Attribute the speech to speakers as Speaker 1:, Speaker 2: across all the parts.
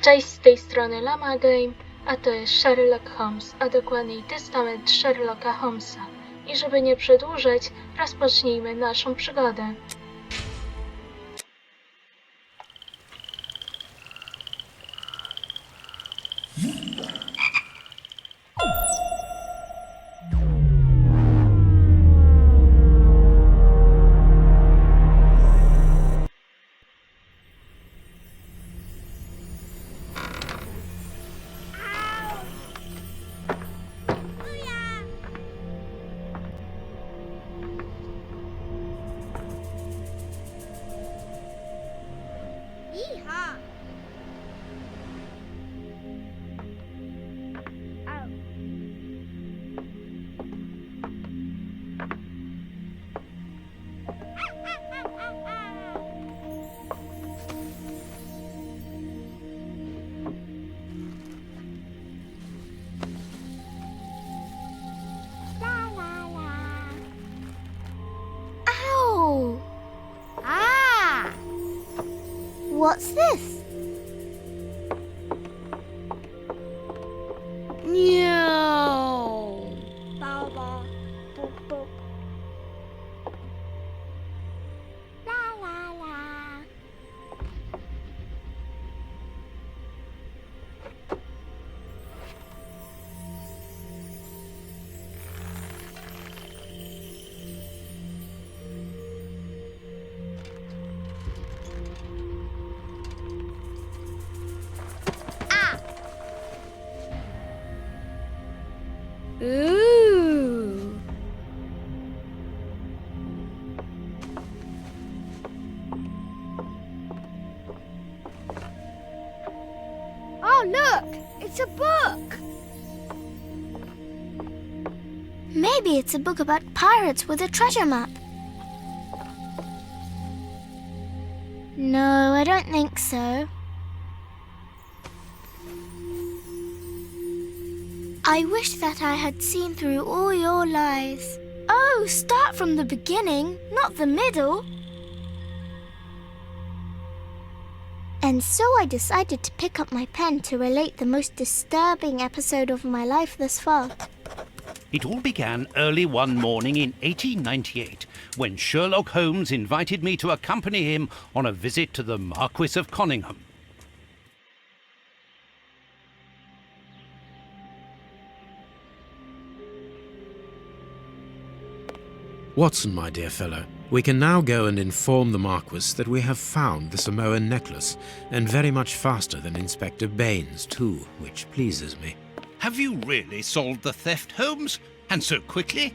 Speaker 1: Cześć, z tej strony Lama Game, a to jest Sherlock Holmes, a dokładniej testament Sherlocka Holmesa. I żeby nie przedłużać, rozpocznijmy naszą przygodę.
Speaker 2: Yeehaw! Oh. La la la. Ow! Ah! What's this? No. Ba ba boop boop. La la la. Ooh. Oh, look! It's a book! Maybe it's a book about pirates with a treasure map. No, I don't think so. I wish that I had seen through all your lies. Oh, start from the beginning, not the middle. And so I decided to pick up my pen to relate the most disturbing episode of my life thus far.
Speaker 3: It all began early one morning in 1898, when Sherlock Holmes invited me to accompany him on a visit to the Marquis of Conyngham.
Speaker 4: Watson, my dear fellow, we can now go and inform the Marquis that we have found the Samoan necklace, and very much faster than Inspector Baines, too, which pleases me.
Speaker 3: Have you really solved the theft, Holmes? And so quickly?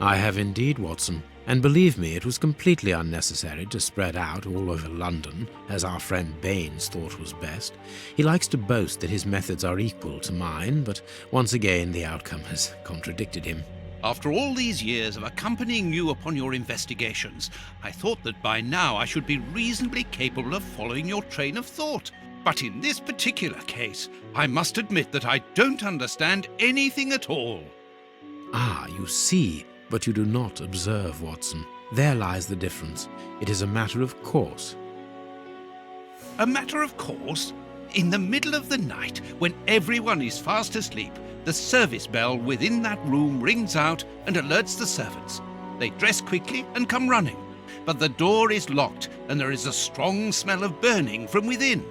Speaker 4: I have indeed, Watson, and believe me, it was completely unnecessary to spread out all over London, as our friend Baines thought was best. He likes to boast that his methods are equal to mine, but once again the outcome has contradicted him.
Speaker 3: After all these years of accompanying you upon your investigations, I thought that by now I should be reasonably capable of following your train of thought. But in this particular case, I must admit that I don't understand anything at all.
Speaker 4: Ah, you see, but you do not observe, Watson. There lies the difference. It is a matter of course.
Speaker 3: A matter of course? In the middle of the night, when everyone is fast asleep, the service bell within that room rings out and alerts the servants. They dress quickly and come running, but the door is locked and there is a strong smell of burning from within.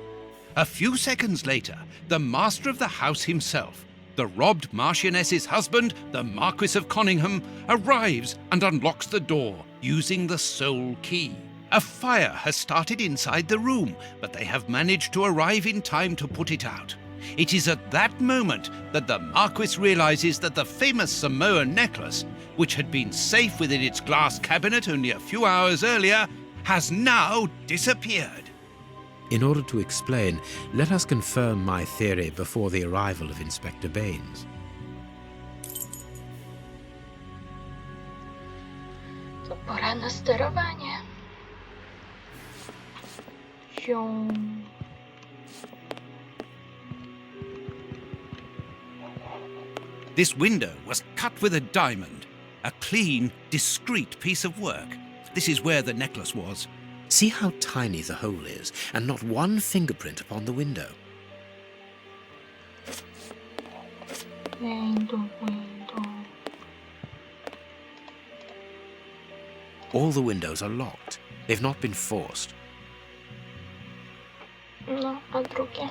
Speaker 3: A few seconds later, the master of the house himself, the robbed Marchioness's husband, the Marquis of Conyngham, arrives and unlocks the door using the sole key. A fire has started inside the room, but they have managed to arrive in time to put it out. It is at that moment that the Marquis realizes that the famous Samoan necklace, which had been safe within its glass cabinet only a few hours earlier, has now disappeared.
Speaker 4: In order to explain, let us confirm my theory before the arrival of Inspector Baines.
Speaker 1: To pora na sterowanie. Zium.
Speaker 3: This window was cut with a diamond, a clean, discreet piece of work. This is where the necklace was.
Speaker 4: See how tiny the hole is, and not one fingerprint upon the window.
Speaker 1: Window.
Speaker 4: All the windows are locked. They've not been forced.
Speaker 1: No, a drugie.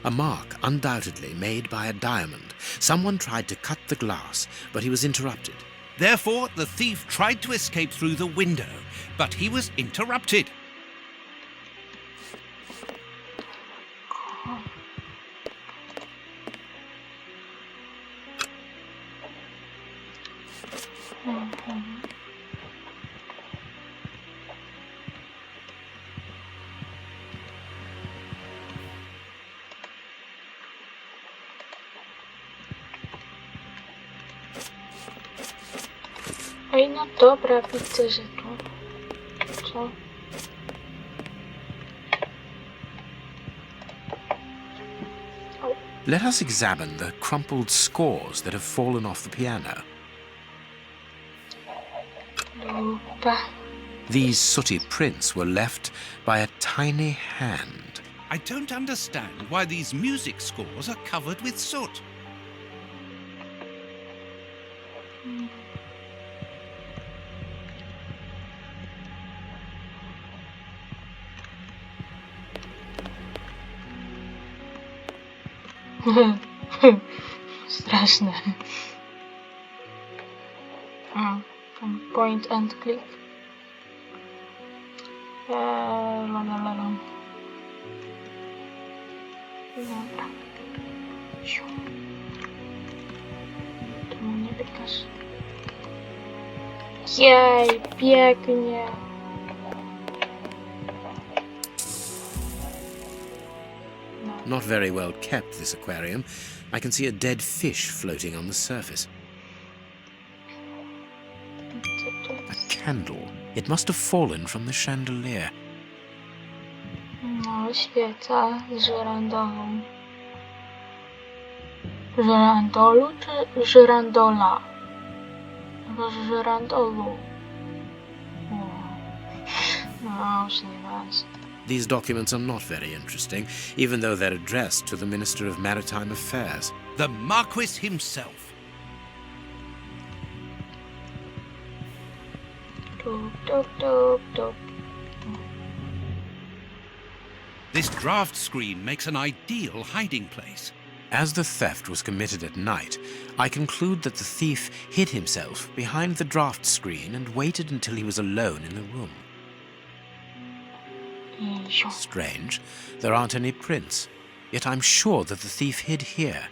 Speaker 4: A mark, undoubtedly made by a diamond. Someone tried to cut the glass, but he was interrupted.
Speaker 3: Therefore, the thief tried to escape through the window, but he was interrupted.
Speaker 1: Ej, no dobra, widzę, że tu. Co?
Speaker 4: Let us examine the crumpled scores that have fallen off the piano.
Speaker 1: Dupa.
Speaker 4: These sooty prints were left by a tiny hand.
Speaker 3: I don't understand why these music scores are covered with soot.
Speaker 1: Straszne. Point and click. Dobra. Tu nie wykaż. Jej, pięknie.
Speaker 4: Not very well kept, this aquarium. I can see a dead fish floating on the surface.
Speaker 1: Co tu
Speaker 4: A
Speaker 1: jest?
Speaker 4: candle. It must have fallen from the chandelier.
Speaker 1: No, świeca z żyrandolą. Żyrandolu czy żyrandola? Chyba z żyrandolu. No, już nieważne.
Speaker 4: These documents are not very interesting, even though they're addressed to the Minister of Maritime Affairs.
Speaker 3: The Marquis himself.
Speaker 1: Tup.
Speaker 3: This draft screen makes an ideal hiding place.
Speaker 4: As the theft was committed at night, I conclude that the thief hid himself behind the draft screen and waited until he was alone in the room. Strange, there aren't any prints, yet I'm sure that the thief hid here.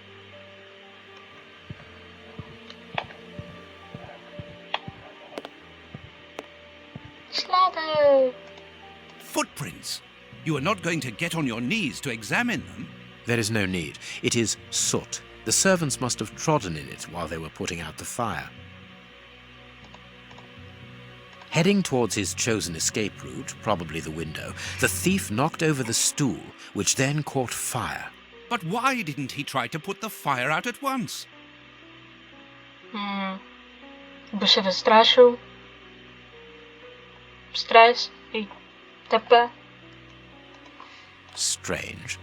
Speaker 1: Ślady!
Speaker 3: Footprints. You are not going to get on your knees to examine them.
Speaker 4: There is no need. It is soot. The servants must have trodden in it while they were putting out the fire. Heading towards his chosen escape route, probably the window, the thief knocked over the stool, which then caught fire.
Speaker 3: But why didn't he try to put the fire out at once?
Speaker 1: By się wystraszył. Stres i TP.
Speaker 4: Strange.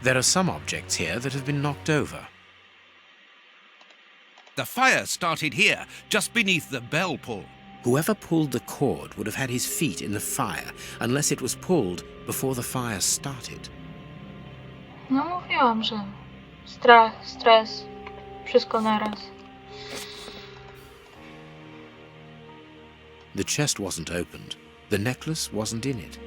Speaker 4: There are some objects here that have been knocked over.
Speaker 3: The fire started here, just beneath the bell pull.
Speaker 4: Whoever pulled the cord would have had his feet in the fire, unless it was pulled before the fire started.
Speaker 1: No mówiłam, że strach, stres, wszystko naraz.
Speaker 4: The chest wasn't opened. The necklace wasn't in it.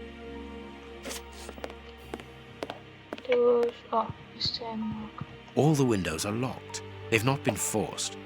Speaker 1: Już, o, jeszcze jedno.
Speaker 4: All the windows are locked. They've not been forced.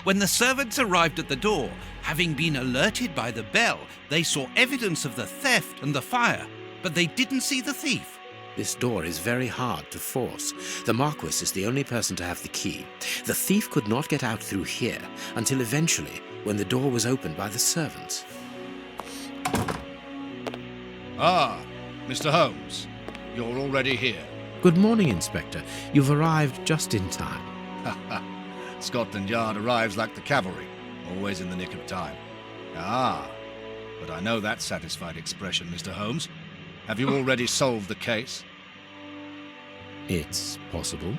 Speaker 3: When the servants arrived at the door, having been alerted by the bell, they saw evidence of the theft and the fire, but they didn't see the thief.
Speaker 4: This door is very hard to force. The Marquis is the only person to have the key. The thief could not get out through here until eventually, when the door was opened by the servants.
Speaker 5: Ah, Mr. Holmes, you're already here.
Speaker 4: Good morning, Inspector. You've arrived just in time.
Speaker 5: Scotland Yard arrives like the cavalry, always in the nick of time. Ah, but I know that satisfied expression, Mr. Holmes. Have you already solved the case?
Speaker 4: It's possible.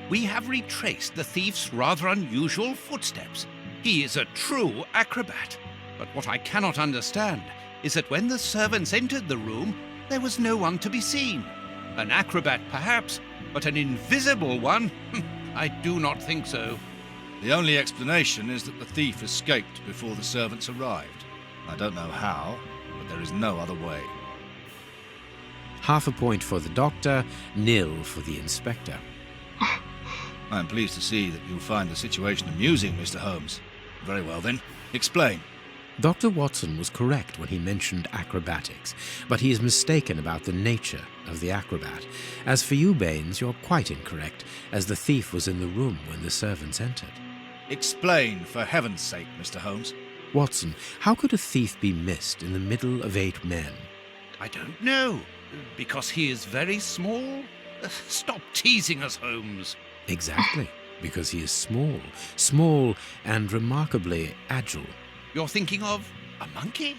Speaker 3: We have retraced the thief's rather unusual footsteps. He is a true acrobat. But what I cannot understand is that when the servants entered the room, there was no one to be seen. An acrobat, perhaps, but an invisible one? I do not think so.
Speaker 5: The only explanation is that the thief escaped before the servants arrived. I don't know how, but there is no other way.
Speaker 4: Half a point for the doctor, nil for the inspector.
Speaker 5: I'm pleased to see that you find the situation amusing, Mr. Holmes. Very well then, explain.
Speaker 4: Dr. Watson was correct when he mentioned acrobatics, but he is mistaken about the nature of the acrobat. As for you, Baines, you're quite incorrect, as the thief was in the room when the servants entered.
Speaker 5: Explain, for heaven's sake, Mr. Holmes.
Speaker 4: Watson, how could a thief be missed in the middle of 8 men?
Speaker 3: I don't know. Because he is very small? Stop teasing us, Holmes.
Speaker 4: Exactly, because he is small and remarkably agile.
Speaker 3: You're thinking of a monkey?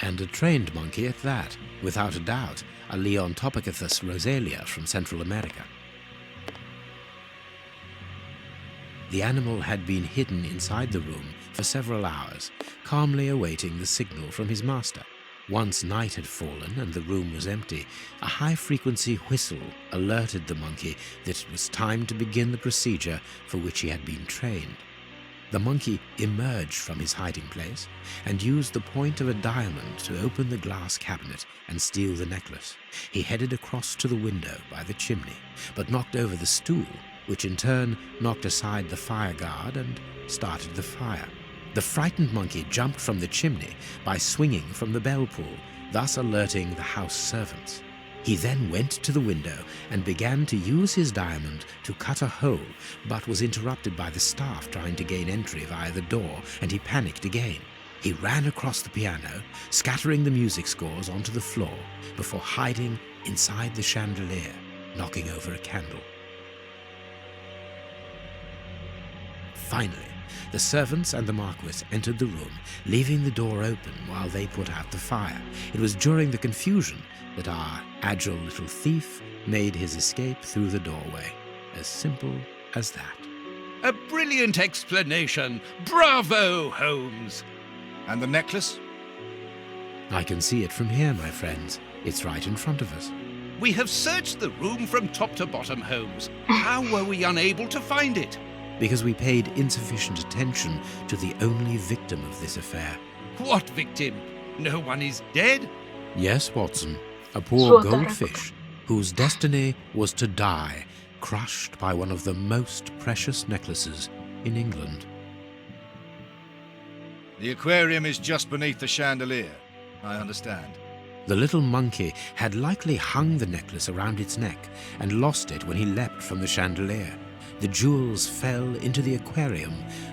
Speaker 4: And a trained monkey at that, without a doubt, a Leontopithecus rosalia from Central America. The animal had been hidden inside the room for several hours, calmly awaiting the signal from his master. Once night had fallen and the room was empty, a high-frequency whistle alerted the monkey that it was time to begin the procedure for which he had been trained. The monkey emerged from his hiding place and used the point of a diamond to open the glass cabinet and steal the necklace. He headed across to the window by the chimney, but knocked over the stool, which in turn knocked aside the fire guard and started the fire. The frightened monkey jumped from the chimney by swinging from the bell pull, thus alerting the house servants. He then went to the window and began to use his diamond to cut a hole, but was interrupted by the staff trying to gain entry via the door, and he panicked again. He ran across the piano, scattering the music scores onto the floor, before hiding inside the chandelier, knocking over a candle. Finally, the servants and the Marquis entered the room, leaving the door open while they put out the fire. It was during the confusion that our agile little thief made his escape through the doorway. As simple as that.
Speaker 3: A brilliant explanation. Bravo, Holmes.
Speaker 5: And the necklace?
Speaker 4: I can see it from here, my friends. It's right in front of us.
Speaker 3: We have searched the room from top to bottom, Holmes. How were we unable to find it?
Speaker 4: Because we paid insufficient attention to the only victim of this affair.
Speaker 3: What victim? No one is dead?
Speaker 4: Yes, Watson, a poor
Speaker 1: Złota
Speaker 4: goldfish whose destiny was to die, crushed by one of the most precious necklaces in England.
Speaker 5: The aquarium is just beneath the chandelier. I understand.
Speaker 4: The little monkey had likely hung the necklace around its neck and lost it when he leapt from the chandelier. The jewels fell into the aquarium,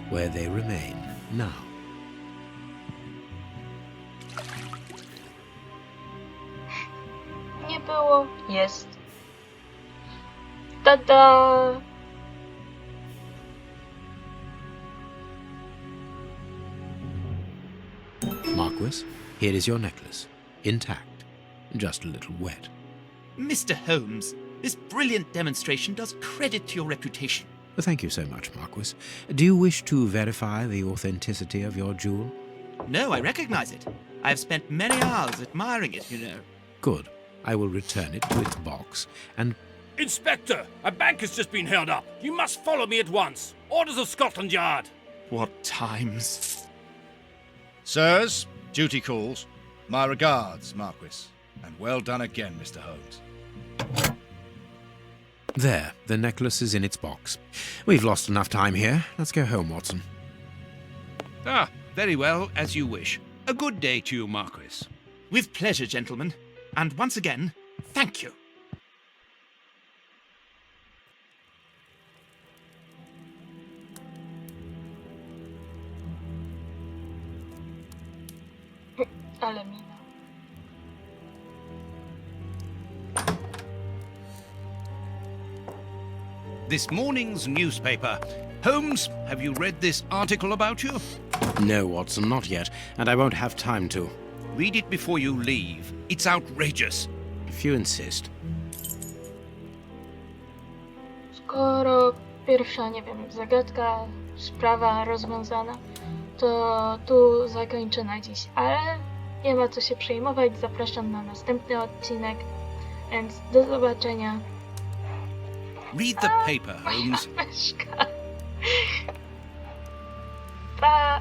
Speaker 4: where they remain now.
Speaker 1: Nie było, jest. Tada!
Speaker 4: Marquis, here is your necklace, intact, just a little wet.
Speaker 6: Mr. Holmes, this brilliant demonstration does credit to your reputation.
Speaker 4: Thank you so much, Marquis. Do you wish to verify the authenticity of your jewel?
Speaker 6: No, I recognize it. I have spent many hours admiring it, you know.
Speaker 4: Good. I will return it to its box and...
Speaker 7: Inspector, a bank has just been held up. You must follow me at once. Orders of Scotland Yard.
Speaker 6: What times?
Speaker 5: Sirs, duty calls. My regards, Marquis. And well done again, Mr. Holmes.
Speaker 4: There, the necklace is in its box. We've lost enough time here. Let's go home, Watson.
Speaker 3: Ah, very well, as you wish. A good day to you, Marquis.
Speaker 6: With pleasure, gentlemen. And once again, thank you.
Speaker 1: Ale mina.
Speaker 3: This morning's newspaper. Holmes, have you read this article about you?
Speaker 4: No, Watson, not yet, and I won't have time to.
Speaker 3: Read it before you leave. It's outrageous.
Speaker 4: If you insist.
Speaker 1: Skoro pierwsza, nie wiem, zagadka, sprawa rozwiązana, to tu zakończę na dziś, ale nie ma co się przejmować, zapraszam na następny odcinek, więc do zobaczenia.
Speaker 3: Read the paper, Holmes.
Speaker 1: Myszka. Pa!